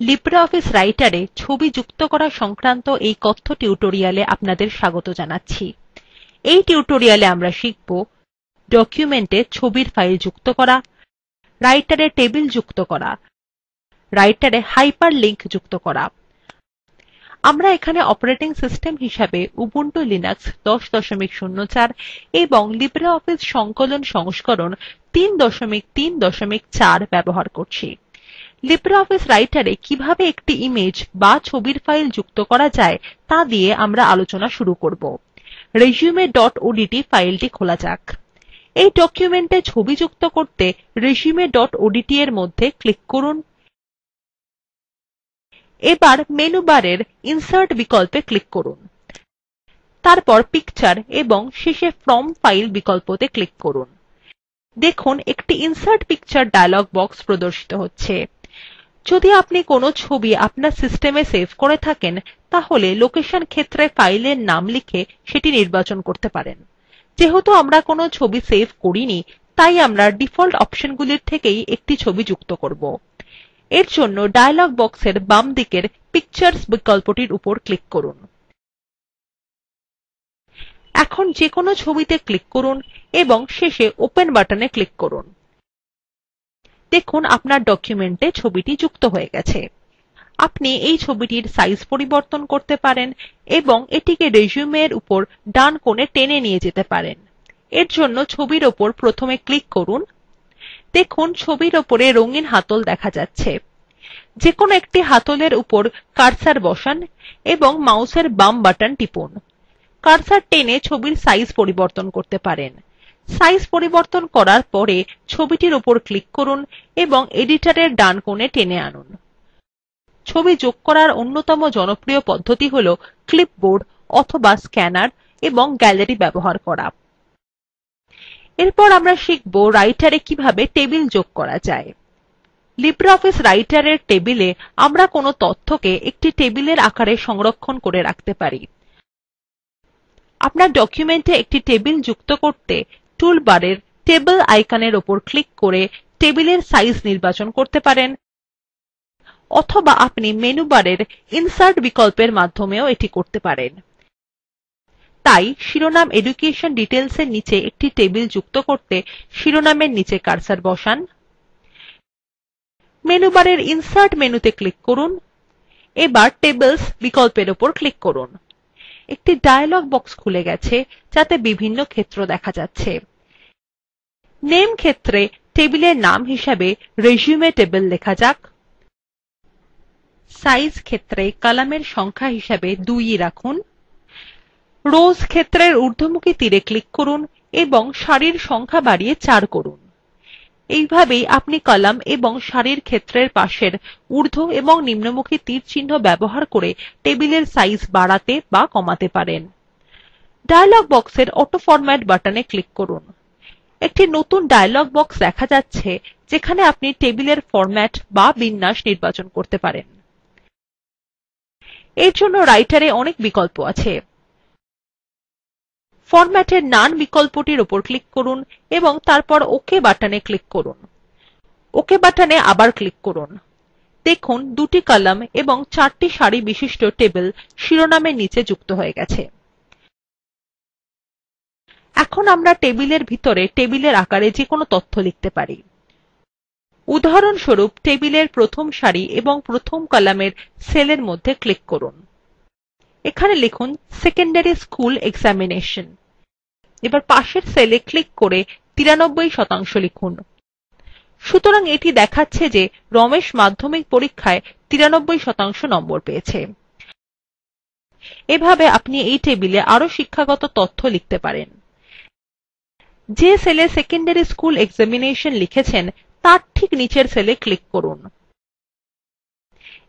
LibreOffice রাইটারে ছবি যুক্ত করা সংক্রান্ত এই কথ্য টিউটোরিয়ালে আপনাদের স্বাগত জানাচ্ছি। এই টিউটোরিয়ালে আমরা শিখব ডকুমেন্টে ছবির ফাইল যুক্ত করা, রাইটারে টেবিল যুক্ত করা, রাইটারে হাইপারলিংক যুক্ত করা। আমরা এখানে অপারেটিং সিস্টেম হিসাবে উবুন্টু লিনাক্স 1004 এবং লিব্রিঅফিস সংকলন সংস্করণ 334 ব্যবহার করছি। লিব্রিঅফিস রাইটারে কিভাবে একটি ইমেজ বা ছবির ফাইল যুক্ত করা যায় তা দিয়ে আমরা আলোচনা শুরু করব। resumeওডিটি ফাইলটি খোলা যাক। এই ডকুমেন্টে ছবি যুক্ত করতে resumeওডিটি এর মধ্যে ক্লিক করুন। এবার মেনু বারের ইনসার্ট বিকল্পে ক্লিক করুন। তারপর পিকচার এবং শেষে ফ্রম ফাইল বিকল্পতে ক্লিক করুন। দেখুন একটি ইনসার্ট পিকচার ডায়লগ বক্স প্রদর্শিত হচ্ছে। যদি আপনি কোনো ছবি আপনার সিস্টেমে সেভ করে থাকেন তাহলে লোকেশন ক্ষেত্রে ফাইলের নাম লিখে সেটি নির্বাচন করতে পারেন। যেহেতু আমরা কোনো ছবি সেভ করিনি তাই আমরা ডিফল্ট অপশনগুলির থেকেই একটি ছবি যুক্ত করব। এর জন্য ডায়লগ বক্সের বাম দিকের পিকচার্স বিকল্পটির উপর ক্লিক করুন। এখন যেকোনো ছবিতে ক্লিক করুন এবং শেষে ওপেন বাটনে ক্লিক করুন। দেখুন আপনার ডকুমেন্টে ছবিটি যুক্ত হয়ে গেছে। আপনি এই ছবিটির সাইজ পরিবর্তন করতে পারেন এবং এটিকে resumeএর উপর ডান কোণে টেনে নিয়ে যেতে পারেন। এর জন্য ছবির উপর প্রথমে ক্লিক করুন। দেখুন ছবির উপরে রঙিন হাতল দেখা যাচ্ছে। যেকোনো একটি হাতলের উপর কার্সর বসান এবং মাউসের বাম বাটন টিপুন। কার্সর টেনে ছবির সাইজ পরিবর্তন করতে পারেন। সাইজ পরিবর্তন করার পরে ছবিটির উপর ক্লিক করুন এবং এডিটরের ডান কোণে টেনে আনুন। ছবি যোগ করার অন্যতম জনপ্রিয় পদ্ধতি হল ক্লিপবোর্ড অথবা স্ক্যানার এবং গ্যালারি ব্যবহার করা। এরপর আমরা শিখব রাইটারে কিভাবে টেবিল যোগ করা যায়। লিব্রিঅফিস রাইটারের টেবিলে আমরা কোনো তথ্যকে একটি টেবিলের আকারে সংরক্ষণ করে রাখতে পারি। আপনার ডকুমেন্টে একটি টেবিল যুক্ত করতে টুলবারের টেবল আইকনের উপর ক্লিক করে টেবিলের সাইজ নির্বাচন করতে পারেন অথবা আপনি মেনু বারের ইনসার্ট বিকল্পের মাধ্যমেও এটি করতে পারেন। তাই শিরোনাম এডুকেশন ডিটেইলস এর নিচে একটি টেবিল যুক্ত করতে শিরোনামের নিচে কার্সর বসান। মেনু বারের ইনসার্ট মেনুতে ক্লিক করুন। এবার টেবলস বিকল্পের উপর ক্লিক করুন। একটি ডায়লগ বক্স খুলে গেছে যাতে বিভিন্ন ক্ষেত্র দেখা যাচ্ছে। নেম ক্ষেত্রে টেবিলের নাম হিসাবে resume table লেখা যাক। সাইজ ক্ষেত্রে কলামের সংখ্যা হিসাবে 2 রাখুন। রোস ক্ষেত্রের ঊর্ধ্বমুখী তীরে ক্লিক করুন এবং সারির সংখ্যা বাড়িয়ে 4 করুন। এইভাবেই আপনি কলাম এবং সারির ক্ষেত্রের পাশের ঊর্ধ্ব এবং নিম্নমুখী তীর চিহ্ন ব্যবহার করে টেবিলের সাইজ বাড়াতে বা কমাতে পারেন। ডায়লগ বক্সের অটোফরম্যাট বাটনে ক্লিক করুন। একটি নতুন ডায়লগ বক্স দেখা যাচ্ছে যেখানে আপনি টেবিলের ফরম্যাট বা বিন্যাস নির্বাচন করতে পারেন। এর জন্য রাইটারে অনেক বিকল্প আছে। ফরম্যাটের নান বিকল্পটির উপর ক্লিক করুন এবং তারপর ওকে বাটনে ক্লিক করুন। ওকে বাটনে আবার ক্লিক করুন। দেখুন 2টি কলাম এবং 4টি সারি বিশিষ্ট টেবিল শিরোনামের নিচে যুক্ত হয়ে গেছে। এখন আমরা টেবিলের ভিতরে টেবিলের আকারে যেকোনো তথ্য লিখতে পারি। উদাহরণস্বরূপ টেবিলের প্রথম সারি এবং প্রথম কলামের সেলের মধ্যে ক্লিক করুন। এখানে লিখুন সেকেন্ডারি স্কুল এক্সামিনেশন। এবার পাশের সেলে ক্লিক করে 93% লিখুন। সুতরাং এটি দেখাচ্ছে যে রমেশ মাধ্যমিক পরীক্ষায় 93% নম্বর পেয়েছে। এভাবে আপনি এই টেবিলে আরো শিক্ষাগত তথ্য লিখতে পারেন। যে সেলে সেকেন্ডারি স্কুল এক্সামিনেশন লিখেছেন তার ঠিক নিচের সেলে ক্লিক করুন।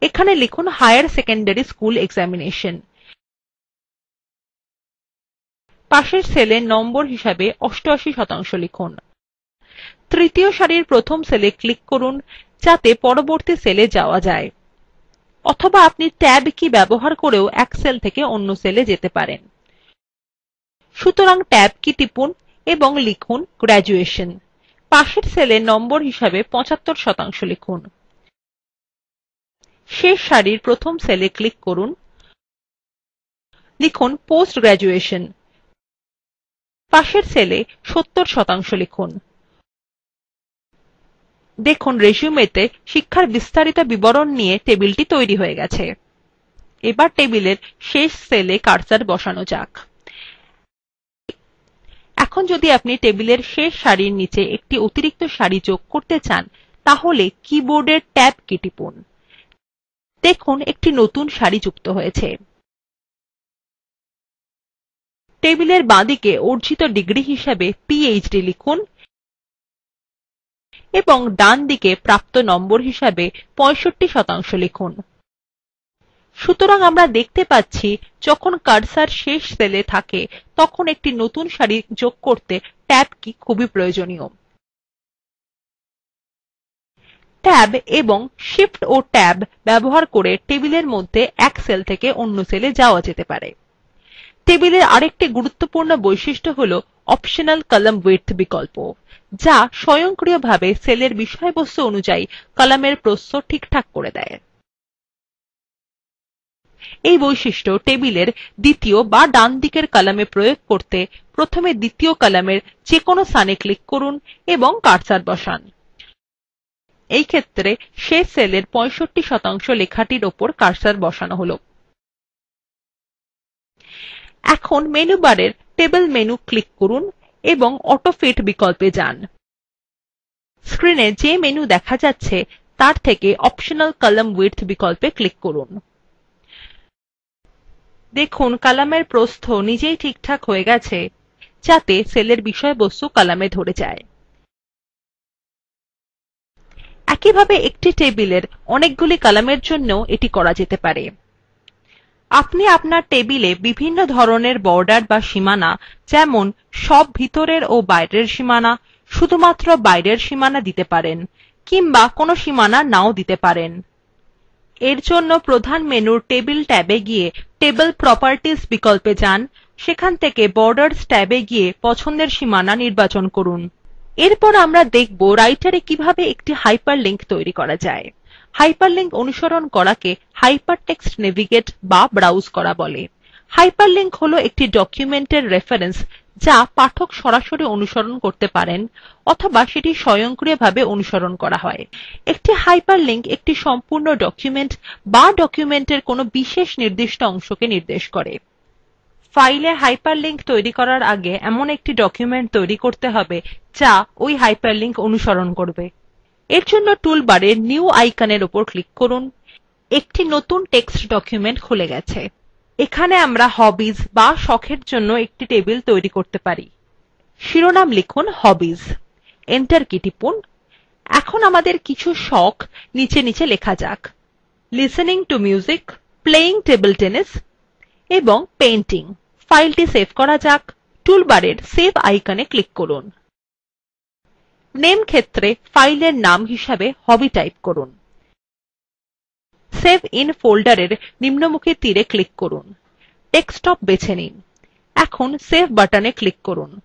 এখানে লিখুন হায়ার সেকেন্ডারি স্কুল এক্সামিনেশন। পাশের সেলে নম্বর হিসাবে 88% লিখুন। তৃতীয় সারির প্রথম সেলে ক্লিক করুন যাতে পরবর্তী সেলে যাওয়া যায়। অথবা আপনি ট্যাব কি ব্যবহার করেও এক সেল থেকে অন্য সেলে যেতে পারেন। সুতরাং ট্যাব কি টিপুন এবং লিখুন গ্র্যাজুয়েশন। পাশের সেলে নম্বর হিসাবে 75% লিখুন। শেষ সারির প্রথম cellএ click করুন, লিখুন post graduation, পাশের cellএ 70% লিখুন। দেখুন resumeতে শিক্ষার বিস্তারিত বিবরণ নিয়ে টেবিলটি তৈরি হয়ে গেছে। এবার টেবিলের শেষ cellএ কার্সর বসানো যাক। এখন যদি আপনি টেবিলের শেষ সারির নিচে একটি অতিরিক্ত সারি যোগ করতে চান তাহলে কীবোর্ডের ট্যাব কি টিপুন। দেখুন একটি নতুন সারি যুক্ত হয়েছে। টেবিলের বাঁদিকে অর্জিত ডিগ্রি হিসাবে পিএইচডি লিখুন এবং ডান দিকে প্রাপ্ত নম্বর হিসাবে 65% লিখুন। সুতরাং আমরা দেখতে পাচ্ছি যখন কার্সর শেষ সেলে থাকে তখন একটি নতুন সারি যোগ করতে ট্যাব কি খুবই প্রয়োজনীয়। ট্যাব এবং শিফট ও ট্যাব ব্যবহার করে টেবিলের মধ্যে এক সেল থেকে অন্য সেলে যাওয়া যেতে পারে। টেবিলের আরেকটি গুরুত্বপূর্ণ বৈশিষ্ট্য হল অপশনাল কলাম উইডথ বিকল্প, যা স্বয়ংক্রিয়ভাবে সেলের বিষয়বস্তু অনুযায়ী কলামের প্রস্থ ঠিকঠাক করে দেয়। এই বৈশিষ্ট্য টেবিলের দ্বিতীয় বা ডান দিকের কলামে প্রয়োগ করতে প্রথমে দ্বিতীয় কলামের যেকোনো স্থানে ক্লিক করুন এবং কার্সর বসান। এই ক্ষেত্রে শেষ সেলের 65% লেখাটির ওপর কার্সর বসানো হল। এখন মেনু বারের টেবল মেনু ক্লিক করুন এবং অটোফিট বিকল্পে যান। স্ক্রিনে যে মেনু দেখা যাচ্ছে তার থেকে অপশনাল কলাম উইডথ বিকল্পে ক্লিক করুন। দেখুন কলামের প্রস্থ নিজেই ঠিকঠাক হয়ে গেছে যাতে সেলের বিষয়বস্তু কলামে ধরে যায়। একইভাবে একটি টেবিলের অনেকগুলি কলামের জন্যও এটি করা যেতে পারে। আপনি আপনার টেবিলে বিভিন্ন ধরনের বর্ডার বা সীমানা যেমন সব ভিতরের ও বাইরের সীমানা, শুধুমাত্র বাইরের সীমানা দিতে পারেন কিংবা কোনো সীমানা নাও দিতে পারেন। এর জন্য প্রধান মেনুর টেবিল ট্যাবে গিয়ে টেবল প্রপার্টিস বিকল্পে যান, সেখান থেকে বর্ডার্স ট্যাবে গিয়ে পছন্দের সীমানা নির্বাচন করুন। এরপর আমরা দেখব রাইটারে কিভাবে একটি হাইপারলিংক তৈরি করা যায়। হাইপারলিংক অনুসরণ করাকে হাইপারটেক্সট নেভিগেট বা ব্রাউজ করা বলে। হাইপারলিংক হল একটি ডকুমেন্টের রেফারেন্স যা পাঠক সরাসরি অনুসরণ করতে পারেন অথবা সেটি স্বয়ংক্রিয়ভাবে অনুসরণ করা হয়। একটি হাইপারলিংক একটি সম্পূর্ণ ডকুমেন্ট বা ডকুমেন্টের কোনো বিশেষ নির্দিষ্ট অংশকে নির্দেশ করে। ফাইলে হাইপারলিংক তৈরি করার আগে এমন একটি ডকুমেন্ট তৈরি করতে হবে যা ওই হাইপারলিংক অনুসরণ করবে। এর জন্য টুলবারে নিউ আইকনের উপর ক্লিক করুন। একটি নতুন টেক্সট ডকুমেন্ট খুলে গেছে। এখানে আমরা হবিজ বা শখের জন্য একটি টেবিল তৈরি করতে পারি। শিরোনাম লিখুন হবিজ, এন্টার কি টিপুন। এখন আমাদের কিছু শখ নিচে নিচে লেখা যাক: listening to music, playing table tennis এবং পেইন্টিং। ফাইলটি সেভ করা যাক। টুলবারের সেভ আইকনে ক্লিক করুন। নেম ক্ষেত্রে ফাইলের নাম হিসাবে হবি টাইপ করুন। সেভ ইন ফোল্ডারের নিম্নমুখী তীরে ক্লিক করুন। ডেস্কটপ বেছে নিন। এখন সেভ বাটনে ক্লিক করুন।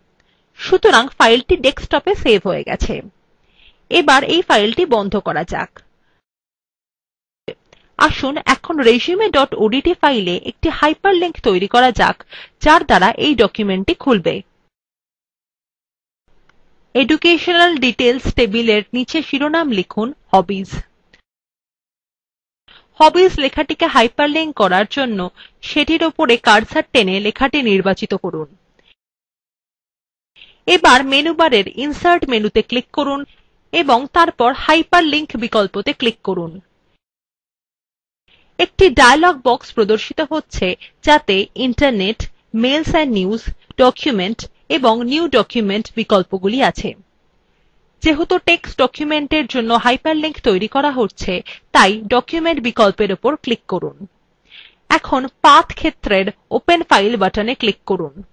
সুতরাং ফাইলটি ডেস্কটপে সেভ হয়ে গেছে। এবার এই ফাইলটি বন্ধ করা যাক। আসুন এখন resumeওডিটি ফাইলে একটি হাইপারলিংক তৈরি করা যাক যার দ্বারা এই ডকুমেন্টটি খুলবে। এডুকেশনাল ডিটেইলস টেবিলের নিচে শিরোনাম লিখুন হবিজ। হবিজ লেখাটিকে হাইপারলিংক করার জন্য সেটির উপরে কার্সর টেনে লেখাটি নির্বাচিত করুন। এবার মেনু বারের ইনসার্ট মেনুতে ক্লিক করুন এবং তারপর হাইপারলিংক বিকল্পতে ক্লিক করুন। একটি ডায়লগ বক্স প্রদর্শিত হচ্ছে যাতে internet, mails and news, document এবং নিউ ডকুমেন্ট বিকল্পগুলি আছে। যেহেতু টেক্সট ডকুমেন্টের জন্য হাইপারলিংক তৈরি করা হচ্ছে তাই ডকুমেন্ট বিকল্পের উপর ক্লিক করুন। এখন পাথ ক্ষেত্রের ওপেন ফাইল বাটনে ক্লিক করুন।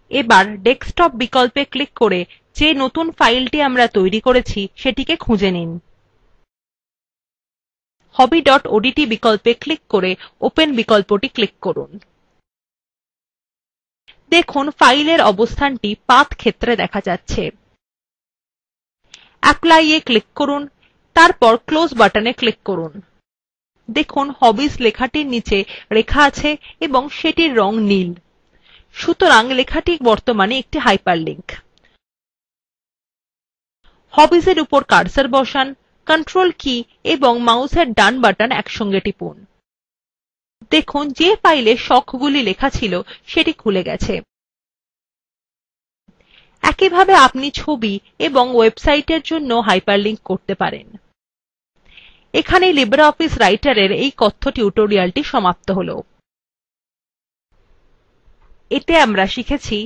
এবার ডেস্কটপ বিকল্পে ক্লিক করে যে নতুন ফাইলটি আমরা তৈরি করেছি সেটিকে খুঁজে নিন। hobby.odt বিকল্পে ক্লিক করে ওপেন বিকল্পটি ক্লিক করুন। দেখুন ফাইলের অবস্থানটি পাথ ক্ষেত্রে দেখা যাচ্ছে। Apply এ ক্লিক করুন, তারপর ক্লোজ বাটনে ক্লিক করুন। দেখুন hobbies লেখাটির নিচে রেখা আছে এবং সেটির রং নীল সুতরাং লেখাটি বর্তমানে একটি hyperlink। hobbiesএর উপর cursor বসান control key এবং মাউসের ডান button একসঙ্গে টিপুন দেখুন যে file শখগুলি লেখা ছিল সেটি খুলে গেছে। একইভাবে আপনি ছবি এবং websiteএর জন্য hyperlink করতে পারেন। এখানেই libreoffice writerএর এই কথ্য tutorialটি সমাপ্ত হল। এতে আমরা শিখেছি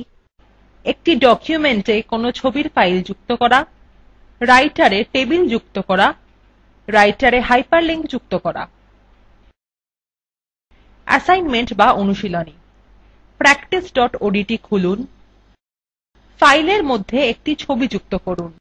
একটি documentএ কোনো ছবির file যুক্ত করা writerএ টেবিল যুক্ত করা writerএ hyperlink যুক্ত করা। অ্যাসাইনমেন্ট বা অনুশীলনী practice odt খুলুন fileএর মধ্যে একটি ছবি যুক্ত করুন